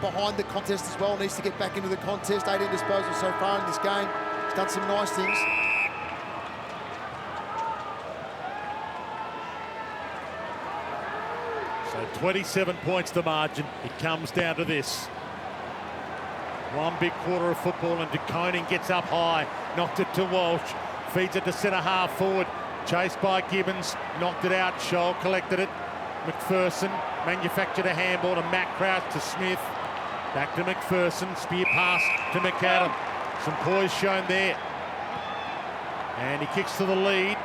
behind the contest as well. Needs to get back into the contest. 18 disposals so far in this game. He's done some nice things. So 27 points the margin. It comes down to this. One big quarter of football, and De Koning gets up high, knocked it to Walsh, feeds it to centre half forward, chased by Gibbons, knocked it out. Scholl collected it. McPherson manufactured a handball to Matt Crouch to Smith. Back to McPherson, spear pass to McAdam. Some poise shown there. And he kicks to the lead.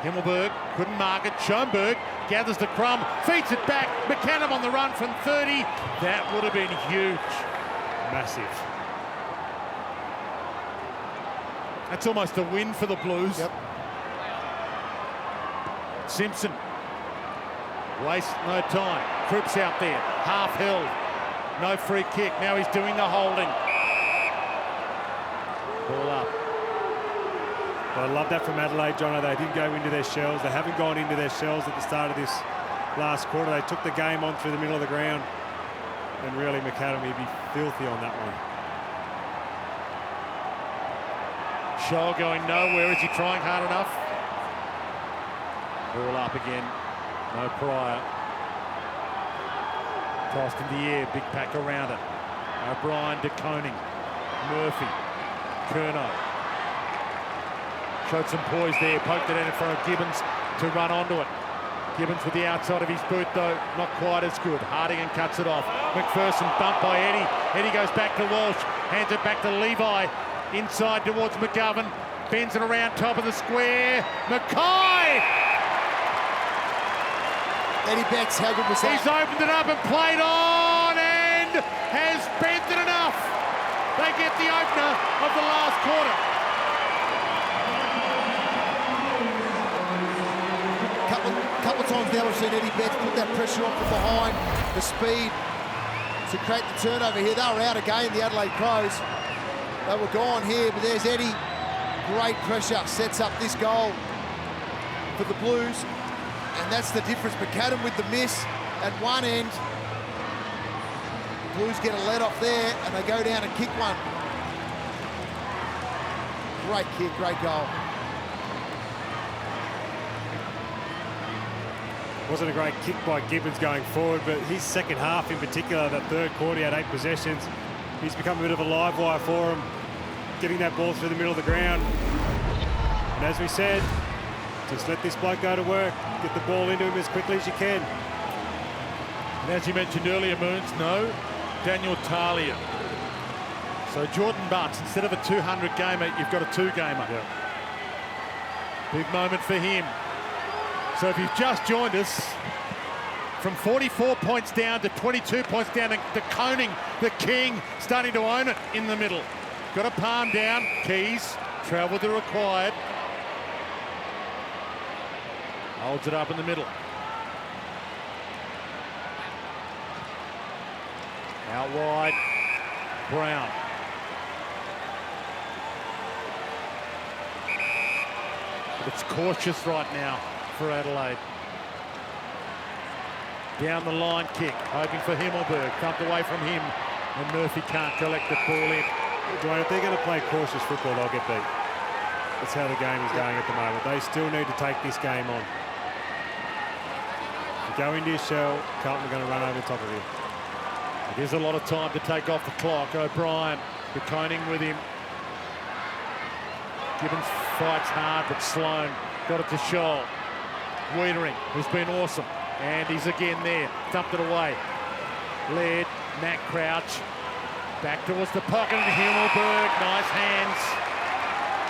Himmelberg couldn't mark it. Schoenberg gathers the crumb, feeds it back. McAdam on the run from 30. That would have been huge. Massive. That's almost a win for the Blues. Yep. Simpson. Waste no time. Cripps out there. Half held. No free kick. Now he's doing the holding. Ball up. But I love that from Adelaide, Jono. They didn't go into their shells. They haven't gone into their shells at the start of this last quarter. They took the game on through the middle of the ground. And really, McAdam, he'd be filthy on that one. Scholl going nowhere. Is he trying hard enough? Ball up again. No Pryor. Tossed in the air. Big pack around it. O'Brien, De Koning, Murphy, Curnow. Showed some poise there. Poked it in front of Gibbons to run onto it. Gibbons with the outside of his boot, though, not quite as good. Hardigan cuts it off. McPherson bumped by Eddie. Eddie goes back to Walsh. Hands it back to Levi. Inside towards McGovern. Bends it around top of the square. Mackay! Eddie Betts, how good was that? He's opened it up and played on and has bent it enough. They get the opener of the last quarter. Couple of times now we've seen Eddie Betts put that pressure on from behind, the speed to create the turnover here. They were out again, the Adelaide Crows. They were gone here, but there's Eddie. Great pressure, sets up this goal for the Blues. And that's the difference. McAdam with the miss at one end. Blues get a let off there, and they go down and kick one. Great kick, great goal. Wasn't a great kick by Gibbons going forward, but his second half in particular, that third quarter, he had 8 possessions. He's become a bit of a live wire for him, getting that ball through the middle of the ground. And as we said, just let this bloke go to work, get the ball into him as quickly as you can. And as you mentioned earlier, Moons, no Daniel Talia. So Jordan Butts, instead of a 200 gamer, you've got a 2-gamer. Yep. Big moment for him. So if you've just joined us, from 44 points down to 22 points down, to Koning, the king, starting to own it in the middle. Got a palm down. Keys, travel to required. Holds it up in the middle. Out wide, Brown. But it's cautious right now for Adelaide. Down the line kick, hoping for Himmelberg. Thumped away from him, and Murphy can't collect the ball in. Dwayne, if they're going to play cautious football, they'll get beat. That's how the game is going at the moment. They still need to take this game on. If you go into your shell, Carlton are going to run over the top of you. It is a lot of time to take off the clock. O'Brien, De Koning with him. Gibbons fights hard, but Sloan got it to Scholl. Wiedering, who's been awesome. And he's again there, thumped it away. Laird, Matt Crouch, back towards the pocket of Himmelberg, nice hands.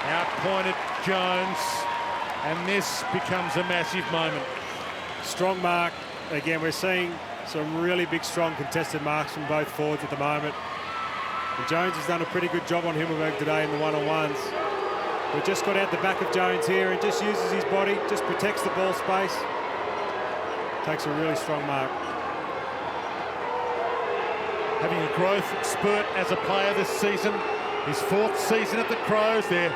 Outpointed Jones, and this becomes a massive moment. Strong mark. Again, we're seeing some really big, strong contested marks from both forwards at the moment. And Jones has done a pretty good job on Himmelberg today in the one-on-ones. But just got out the back of Jones here and just uses his body, just protects the ball space. Takes a really strong mark. Having a growth spurt as a player this season. His 4th season at the Crows. There,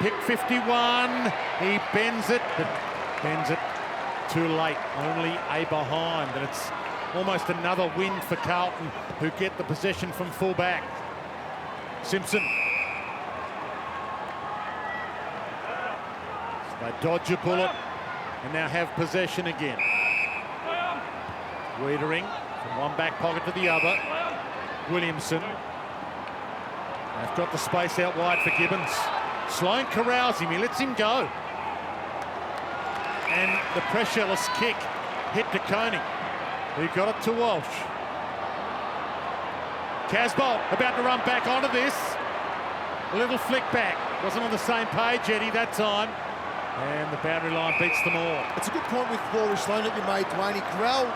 pick 51. He bends it, but bends it too late. Only a behind, and it's almost another win for Carlton, who get the possession from full back. Simpson. So they dodge a bullet and now have possession again. Wiedering from one back pocket to the other. Williamson. They've got the space out wide for Gibbons. Sloane corrals him, he lets him go. And the pressureless kick hit De Koning, who got it to Walsh. Casbolt about to run back onto this. A little flick back. Wasn't on the same page, Eddie, that time. And the boundary line beats them all. It's a good point with Rory Sloane that you made, Dwayne. He corralled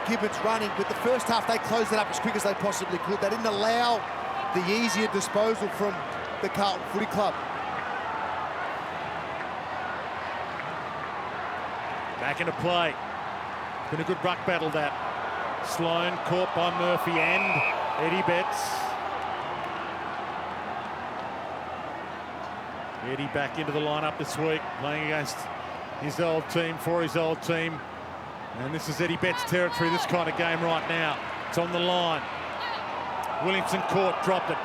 Gibbons running, but the first half they closed it up as quick as they possibly could. They didn't allow the easier disposal from the Carlton Footy Club. Back into play. Been a good ruck battle, that. Sloane caught by Murphy and Eddie Betts. Eddie back into the lineup this week, playing against his old team, for his old team. And this is Eddie Betts' territory, this kind of game right now. It's on the line. Williamson caught, dropped it.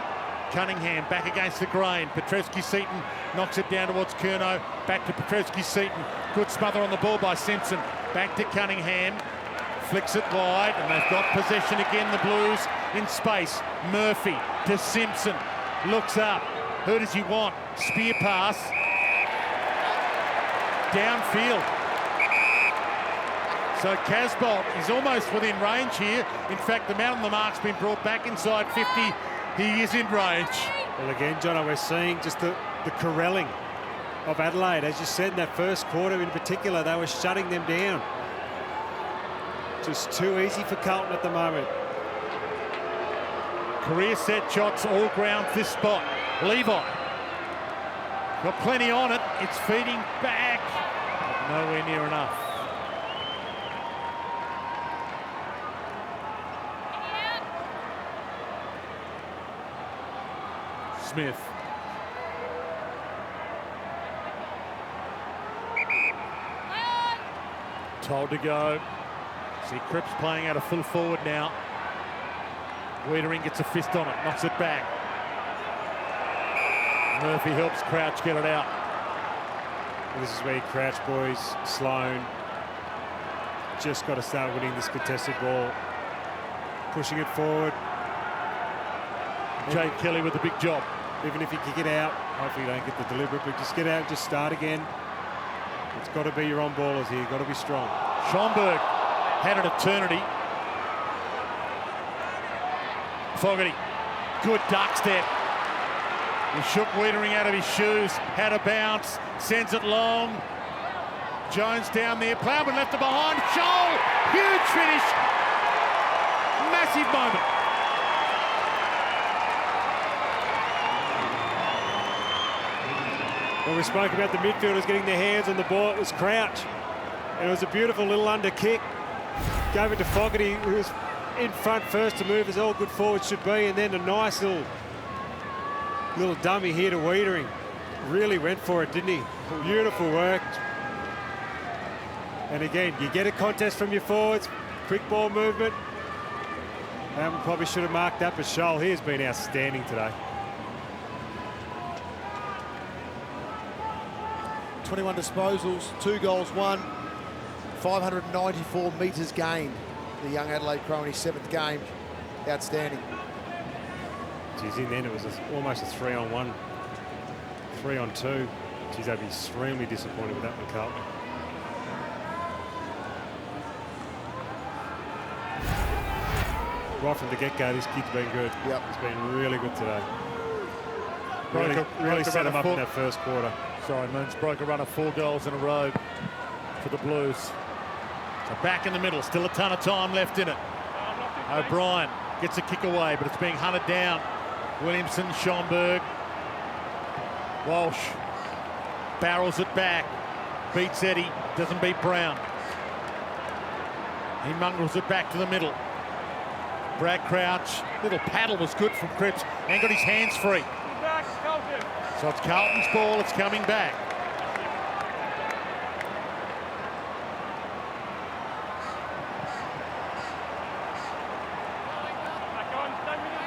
Cunningham back against the grain. Petrevski-Seton knocks it down towards Curnow. Back to Petrevski-Seton. Good smother on the ball by Simpson. Back to Cunningham. Flicks it wide, and they've got possession again, the Blues, in space. Murphy to Simpson. Looks up. Who does he want? Spear pass. Downfield. So Casbolt is almost within range here. In fact, the man on the mark's been brought back inside 50. He is in range. Well, again, Jono, we're seeing just the corralling of Adelaide. As you said, in that first quarter in particular, they were shutting them down. Just too easy for Carlton at the moment. Career set shots, all ground this spot. Levi. Got plenty on it. It's feeding back. But nowhere near enough. Smith. Told to go. See Cripps playing out a full forward now. Wiedering gets a fist on it, knocks it back. Murphy helps Crouch get it out. This is where Crouch boys, Sloane, just got to start winning this contested ball. Pushing it forward. Jay Kelly with a big job. Even if you kick it out, hopefully you don't get the deliberate, but just get out and just start again. It's got to be your on ballers here, got to be strong. Schomburg had an eternity. Fogarty, good duck step. He shook Wiedering out of his shoes, had a bounce, sends it long. Jones down there, Plowman left it behind. Shoal, huge finish. Massive moment. Well, we spoke about the midfielders getting their hands on the ball. It was Crouch. And it was a beautiful little under kick. Gave it to Fogarty, who was in front first to move, as all good forwards should be. And then a nice little dummy here to Wiedering. Really went for it, didn't he? Beautiful work. And again, you get a contest from your forwards. Quick ball movement. Probably should have marked that, but Shoal, he has been outstanding today. 21 disposals, 2 goals, 1, 594 metres gained. The young Adelaide Crow in his 7th game. Outstanding. Geez, in the end it was almost a 3-on-1, 3-on-2. Geez, I'd be extremely disappointed with that one, Carlton. Right from the get-go, this kid's been good. Yep. He's been really good today. Broke Really set him up in four. that first quarter. Sorry, Moons broke a run of 4 goals in a row for the Blues. So back in the middle, still a ton of time left in it. O'Brien gets a kick away, but it's being hunted down. Williamson, Schomburg, Walsh barrels it back, beats Eddie, doesn't beat Brown. He mongrels it back to the middle. Brad Crouch, little paddle was good from Cripps and got his hands free. So it's Carlton's ball, it's coming back.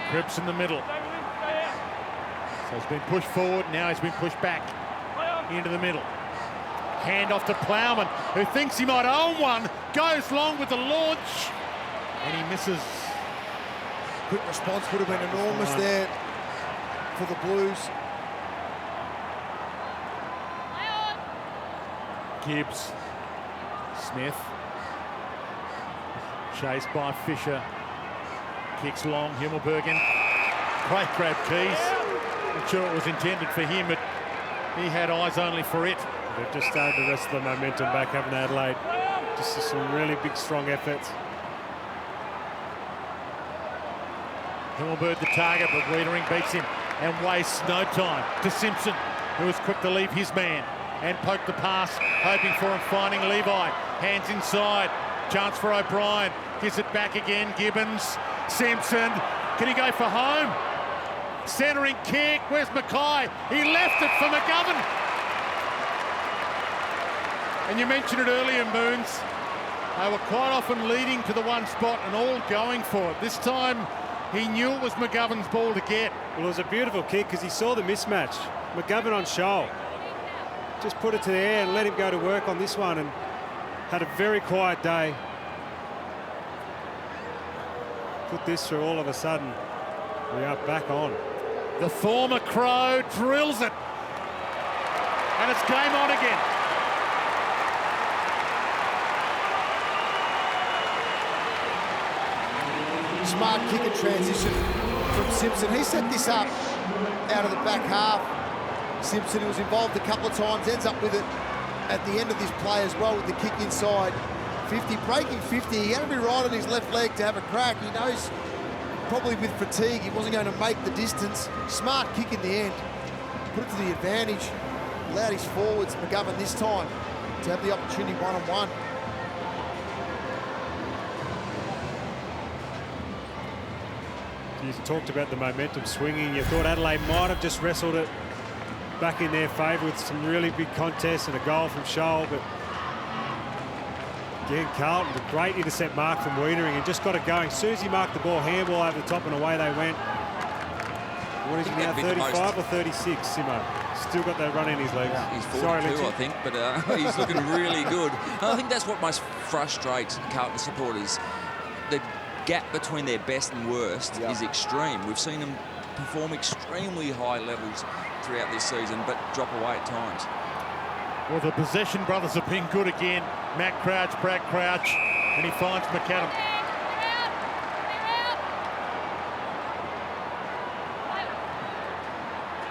Cripps in the middle. So he's been pushed forward, now he's been pushed back into the middle. Hand off to Plowman, who thinks he might own one, goes long with the launch, and he misses. Quick response would have been enormous there for the Blues. Gibbs, Smith, chased by Fisher, kicks long, Himmelbergen, great grab, Keys. Not sure it was intended for him, but he had eyes only for it. They've just started the rest of the momentum back, haven't they, Adelaide? Just some really big, strong efforts. Himmelberg the target, but Wiedering beats him and wastes no time to Simpson, who was quick to leave his man and poke the pass, hoping for him, finding Levi. Hands inside, chance for O'Brien, gives it back again, Gibbons, Simpson, can he go for home? Centering kick, where's Mackay? He left it for McGovern. And you mentioned it earlier, Moons, they were quite often leading to the one spot and all going for it. This time, he knew it was McGovern's ball to get. Well, it was a beautiful kick because he saw the mismatch. McGovern on shoal. Just put it to the air and let him go to work on this one, and had a very quiet day. Put this through, all of a sudden, we are back on. The former Crow drills it. And it's game on again. Smart kick and transition from Simpson. He set this up out of the back half. Simpson, who was involved a couple of times, ends up with it at the end of this play as well with the kick inside. 50, breaking 50. He had to be right on his left leg to have a crack. He knows probably with fatigue he wasn't going to make the distance. Smart kick in the end. Put it to the advantage. Allowed his forwards, McGovern this time, to have the opportunity one-on-one. You talked about the momentum swinging. You thought Adelaide might have just wrestled it back in their favour with some really big contests and a goal from Scholl, but again, Carlton, a great intercept mark from Wiedering and just got it going. As soon as he marked the ball, handball over the top and away they went. What is he now, 35 or 36, Simo? Still got that run in his legs. He's 42, I think, but he's looking really good. And I think that's what most frustrates Carlton supporters. The gap between their best and worst is extreme. We've seen them perform extremely high levels throughout this season, but drop away at times. Well, the possession brothers have been good again. Matt Crouch, Brad Crouch, and he finds McAdam.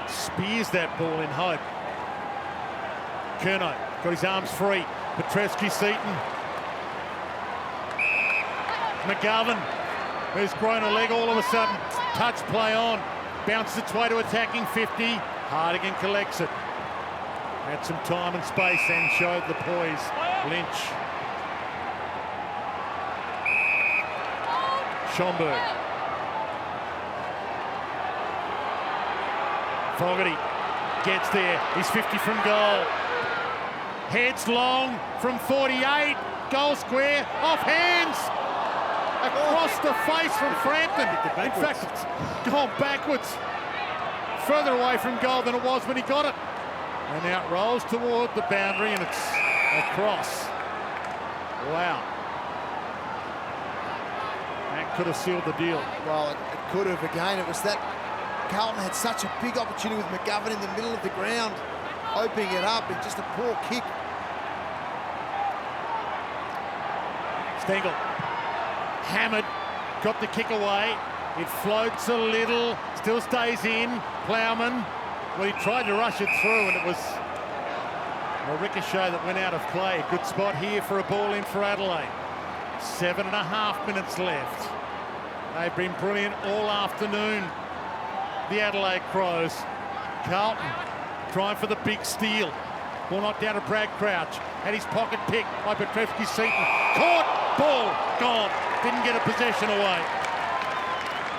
Spears that ball in hope. Kerno got his arms free. Petrevski-Seton. McGovern, who's grown a leg all of a sudden. Touch play on. Bounces its way to attacking 50. Hardigan collects it. Had some time and space and showed the poise. Lynch. Schomburg. Fogarty gets there. He's 50 from goal. Heads long from 48. Goal square. Off hands. Across the face from Frampton. In fact, it's gone backwards. Further away from goal than it was when he got it. And now it rolls toward the boundary and it's across. Wow. That could have sealed the deal. Well, it could have. Again, it was that Carlton had such a big opportunity with McGovern in the middle of the ground, opening it up, and just a poor kick. Stengel. Hammered. Got the kick away. It floats a little. Still stays in. Plowman. Well, he tried to rush it through, and it was a ricochet that went out of play. Good spot here for a ball in for Adelaide. 7.5 minutes left. They've been brilliant all afternoon, the Adelaide Crows. Carlton trying for the big steal. Ball knocked down to Brad Crouch. Had his pocket picked by Petrevski-Seton. Caught, ball, gone. Didn't get a possession away.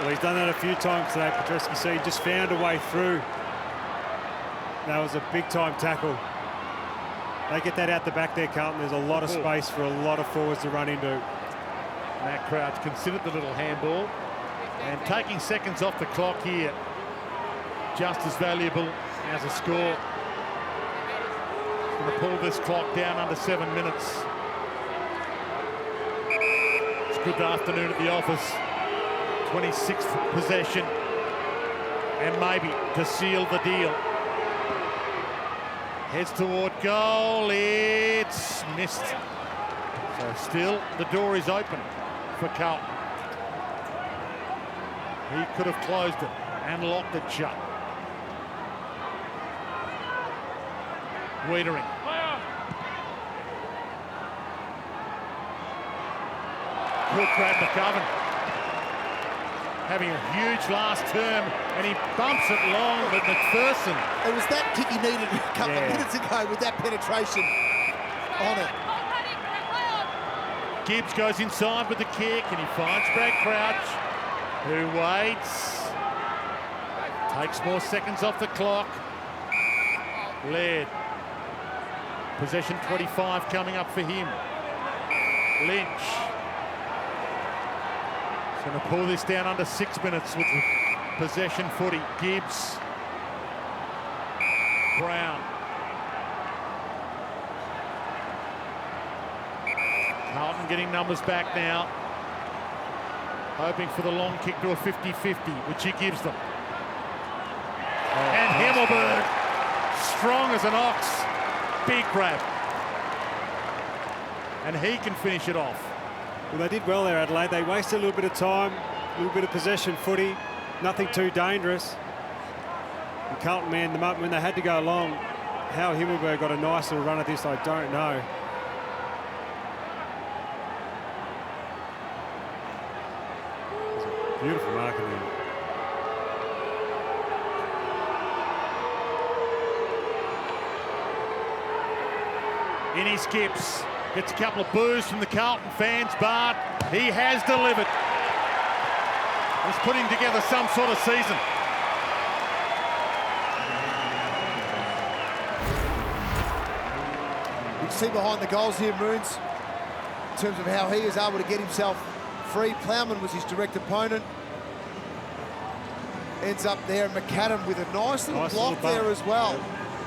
Well, he's done that a few times today, Petrevski-Seton. Just found a way through. That was a big-time tackle. They get that out the back there, Carlton. There's a lot of space for a lot of forwards to run into. Matt Crouch considered the little handball. And taking seconds off the clock here, just as valuable as a score. Going to pull this clock down under 7 minutes. It's a good afternoon at the office. 26th possession. And maybe to seal the deal. Heads toward goal. It's missed. So still the door is open for Carlton. He could have closed it and locked it shut. Wiedering. Good grab McGovern. Having a huge last term, and he bumps it long, but McPherson. It was that kick he needed a couple of minutes ago with that penetration on it. Gibbs goes inside with the kick, and he finds Brad Crouch, who waits. Takes more seconds off the clock. Laird. Possession 25 coming up for him. Lynch. He's going to pull this down under 6 minutes with possession footy. Gibbs. Brown. Carlton getting numbers back now. Hoping for the long kick to a 50-50, which he gives them. And Himmelberg, strong as an ox. Big grab. And he can finish it off. Well, they did well there, Adelaide. They wasted a little bit of time, a little bit of possession footy, nothing too dangerous. And Carlton manned them up when they had to go long. How Himmelberg got a nice little run at this, I don't know. It's a beautiful mark in there. In he skips. Gets a couple of boos from the Carlton fans, but he has delivered. He's putting together some sort of season. You can see behind the goals here, Moons, in terms of how he is able to get himself free. Plowman was his direct opponent. Ends up there, and McAdam with a nice little block there as well.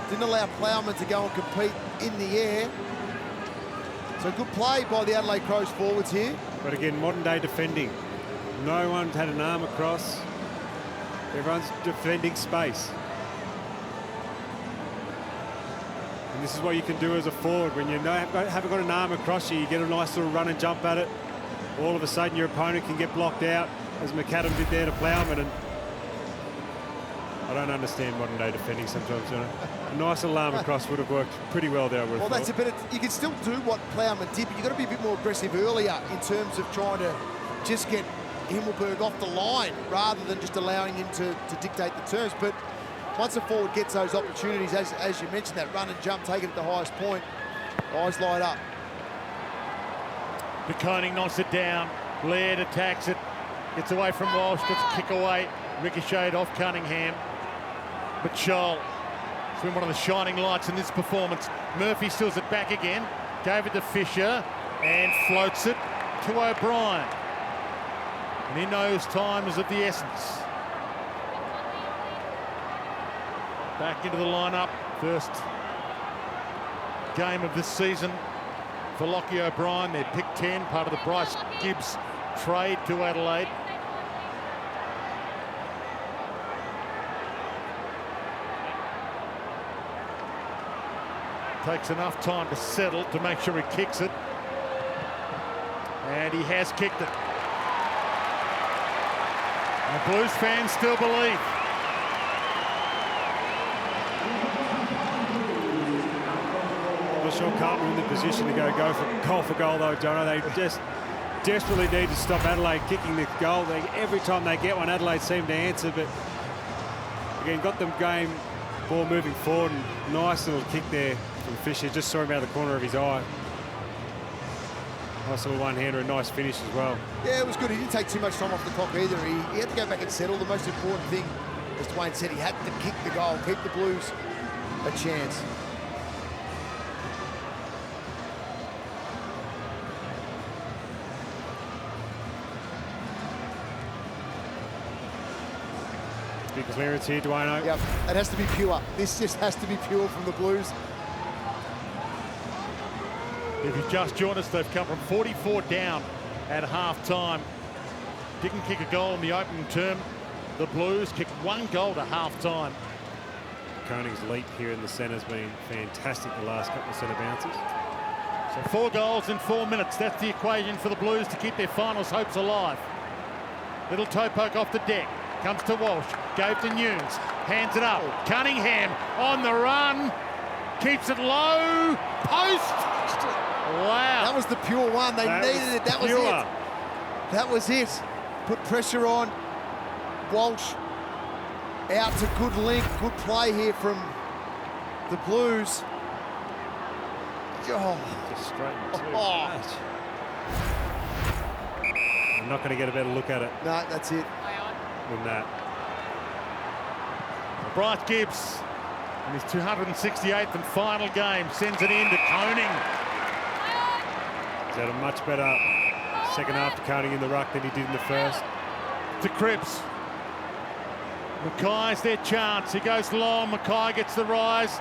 Didn't allow Plowman to go and compete in the air. So good play by the Adelaide Crows forwards here. But again, modern day defending. No one had an arm across. Everyone's defending space. And this is what you can do as a forward. When you haven't got an arm across you, you get a nice little run and jump at it. All of a sudden your opponent can get blocked out, as McAdam did there to Plowman. And I don't understand modern day defending sometimes, you know. A nice little arm across would have worked pretty well there. Well, that's a bit. You can still do what Plowman did, but you've got to be a bit more aggressive earlier in terms of trying to just get Himmelberg off the line rather than just allowing him to dictate the terms. But once a forward gets those opportunities, as you mentioned, that run and jump, take it at the highest point, eyes light up. McConing knocks it down. Laird attacks it. Gets away from Walsh. Gets a kick away. Ricocheted off Cunningham. But Scholl has been one of the shining lights in this performance. Murphy steals it back again. Gave it to Fisher and floats it to O'Brien. And he knows time is of the essence. Back into the lineup. First game of this season for Lockie O'Brien. Their pick 10, part of the Bryce Gibbs trade to Adelaide. Takes enough time to settle to make sure he kicks it. And he has kicked it. And the Blues fans still believe. I'm not sure Carlton are in the position to go for goal though, Jono. They just desperately need to stop Adelaide kicking the goal. Every time they get one, Adelaide seem to answer, but again, got them game, ball moving forward, and nice little kick there from Fisher. Just saw him out of the corner of his eye. Nice little one-hander, a nice finish as well. Yeah, it was good. He didn't take too much time off the clock either. He had to go back and settle. The most important thing, as Dwayne said, he had to kick the goal, keep the Blues a chance. Big clearance here, Dwayne. Yep, it has to be pure. This just has to be pure from the Blues. If you just joined us, they've come from 44 down at half-time. Didn't kick a goal in the opening term. The Blues kicked 1 goal to half-time. Koning's leap here in the centre has been fantastic the last couple of centre bounces. So 4 goals in 4 minutes. That's the equation for the Blues to keep their finals hopes alive. Little toe poke off the deck. Comes to Walsh. Gave to Nunes. Hands it up. Cunningham on the run. Keeps it low. Post. Wow. That was the pure one. They needed it. That was it. That was it. Put pressure on. Walsh out to good link. Good play here from the Blues. Oh. Just straight into it. I'm not going to get a better look at it. No, that's it. Than that. Bryce Gibbs in his 268th and final game sends it in to Koning. He's had a much better second half to Koning in the ruck than he did in the first. To Cripps. Mackay's their chance. He goes long. Mackay gets the rise.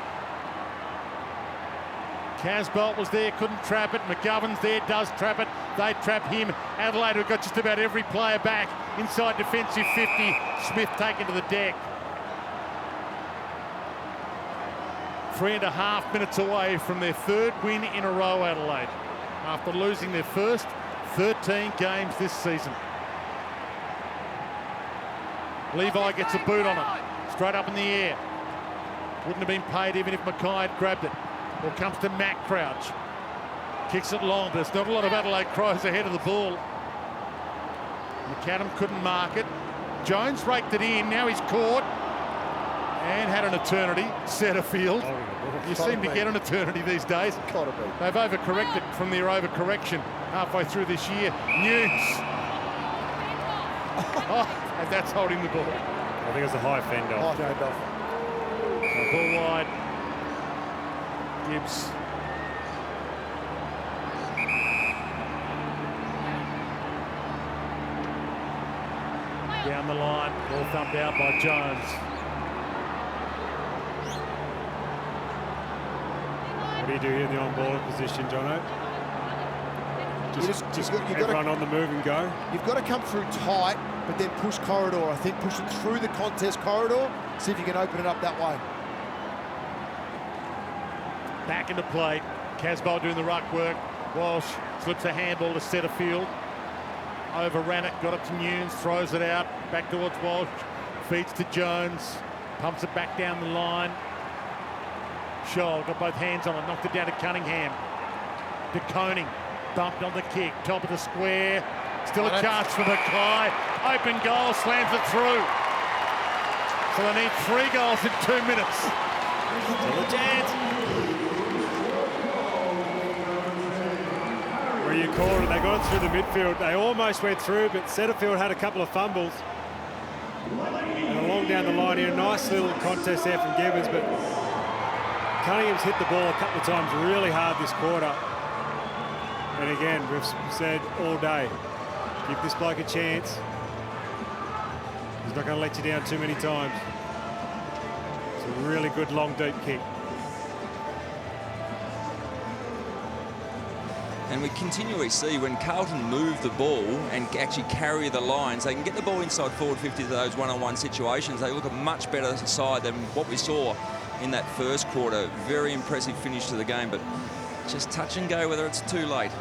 Casbolt was there, couldn't trap it. McGovern's there, does trap it. They trap him. Adelaide have got just about every player back inside defensive 50. Smith taken to the deck. 3.5 minutes away from their 3rd win in a row, Adelaide, after losing their first 13 games this season. Levi gets a boot on it, straight up in the air. Wouldn't have been paid even if Mackay had grabbed it. Or comes to Matt Crouch. Kicks it long, but there's not a lot of Adelaide Crows ahead of the ball. McAdam couldn't mark it. Jones raked it in, now he's caught. And had an eternity, Setterfield. You seem to get an eternity these days. They've overcorrected from their overcorrection halfway through this year. Nunes. Oh, and that's holding the ball. I think it's a high fend off. Ball wide. Gibbs. Down the line, ball thumped out by Jones. What do you do here in the on-ball position, Jono? Just everyone on the move and go? You've got to come through tight, but then push corridor. I think push it through the contest corridor, see if you can open it up that way. Back into play. Casbolt doing the ruck work. Walsh slips a handball to Setterfield. Overran it, got it to Nunes, throws it out, back towards Walsh, feeds to Jones, pumps it back down the line. Scholl got both hands on it, knocked it down to Cunningham. To Koning, bumped on the kick, top of the square. Still a chance for Mackay. Open goal, slams it through. So they need 3 goals in 2 minutes. Still a chance. Where you called it, they got it through the midfield. They almost went through, but Setterfield had a couple of fumbles. And along down the line here, nice little contest there from Gibbons, but Cunningham's hit the ball a couple of times really hard this quarter. And again, we've said all day, give this bloke a chance. He's not going to let you down too many times. It's a really good long, deep kick. And we continually see when Carlton move the ball and actually carry the lines, they can get the ball inside forward 50 to those one-on-one situations. They look a much better side than what we saw in that first quarter. Very impressive finish to the game, but just touch and go whether it's too late.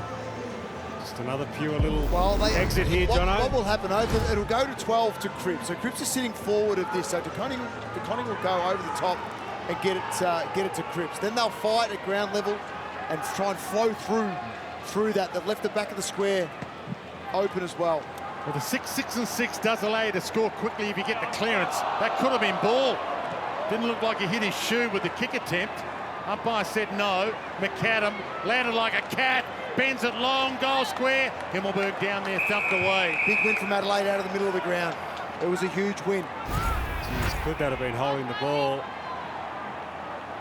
Just another pure little exit here, Jono. What will happen over? It'll go to 12 to Cripps. So Cripps is sitting forward of this. So De Koning will go over the top and get it to Cripps. Then they'll fight at ground level and try and flow through that. They've left the back of the square open as well. Well, the 6-6-6 does allow you to score quickly if you get the clearance. That could have been ball. Didn't look like he hit his shoe with the kick attempt. Umpire said no. McAdam landed like a cat, bends it long, goal square. Himmelberg down there, thumped away. Big win from Adelaide out of the middle of the ground. It was a huge win. Jeez, could that have been holding the ball?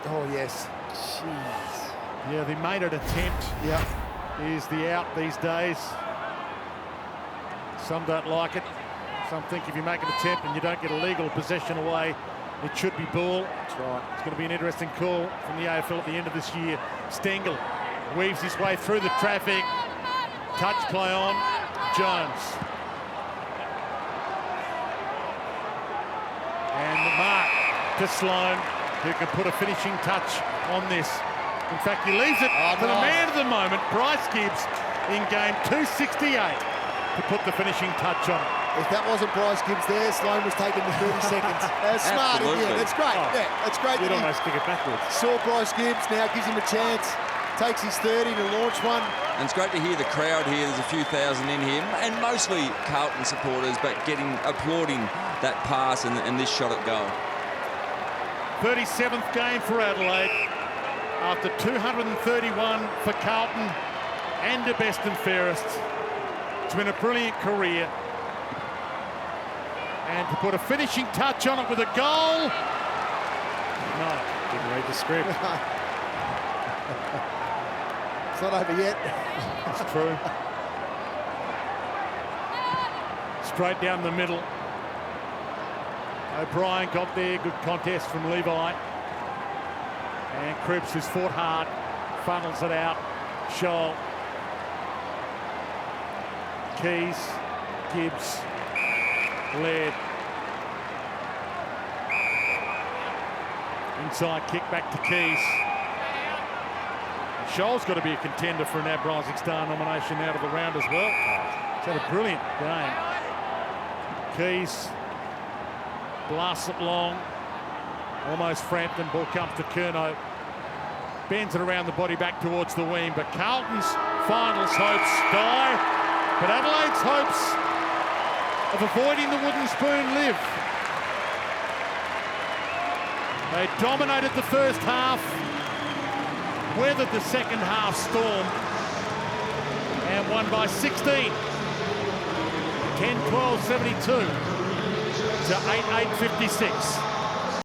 Oh, yes. Jeez. Yeah, the maiden attempt is the out these days. Some don't like it. Some think if you make an attempt and you don't get a legal possession away, it should be ball. That's right. It's going to be an interesting call from the AFL at the end of this year. Stengel weaves his way through the traffic. Touch play on Jones. And the mark to Sloan, who can put a finishing touch on this. In fact, he leaves it to the man of the moment, Bryce Gibbs, in game 268, to put the finishing touch on it. If that wasn't Bryce Gibbs there, Sloan was taking the 30 seconds. That's smart, yeah, that's great. Oh, yeah, that's great. You'd almost kick it backwards. Saw Bryce Gibbs, now gives him a chance. Takes his 30 to launch one. And it's great to hear the crowd here. There's a few thousand in here, and mostly Carlton supporters, but applauding that pass and this shot at goal. 37th game for Adelaide, after 231 for Carlton and the best and fairest. It's been a brilliant career. And to put a finishing touch on it with a goal. No. Didn't read the script. It's not over yet. It's true. Straight down the middle. O'Brien got there, good contest from Levi. And Cripps, who's fought hard, funnels it out. Scholl. Keys, Gibbs, Laird. Inside kick back to Keys. Scholl's got to be a contender for an AB Rising Star nomination out of the round as well. He's had a brilliant game. Keys blasts it long. Almost Frampton. Ball comes to Curnow. Bends it around the body back towards the wing. But Carlton's finals hopes die. But Adelaide's hopes of avoiding the wooden spoon live. They dominated the first half, weathered the second half storm, and won by 16. 10-12-72 to 8-8-56.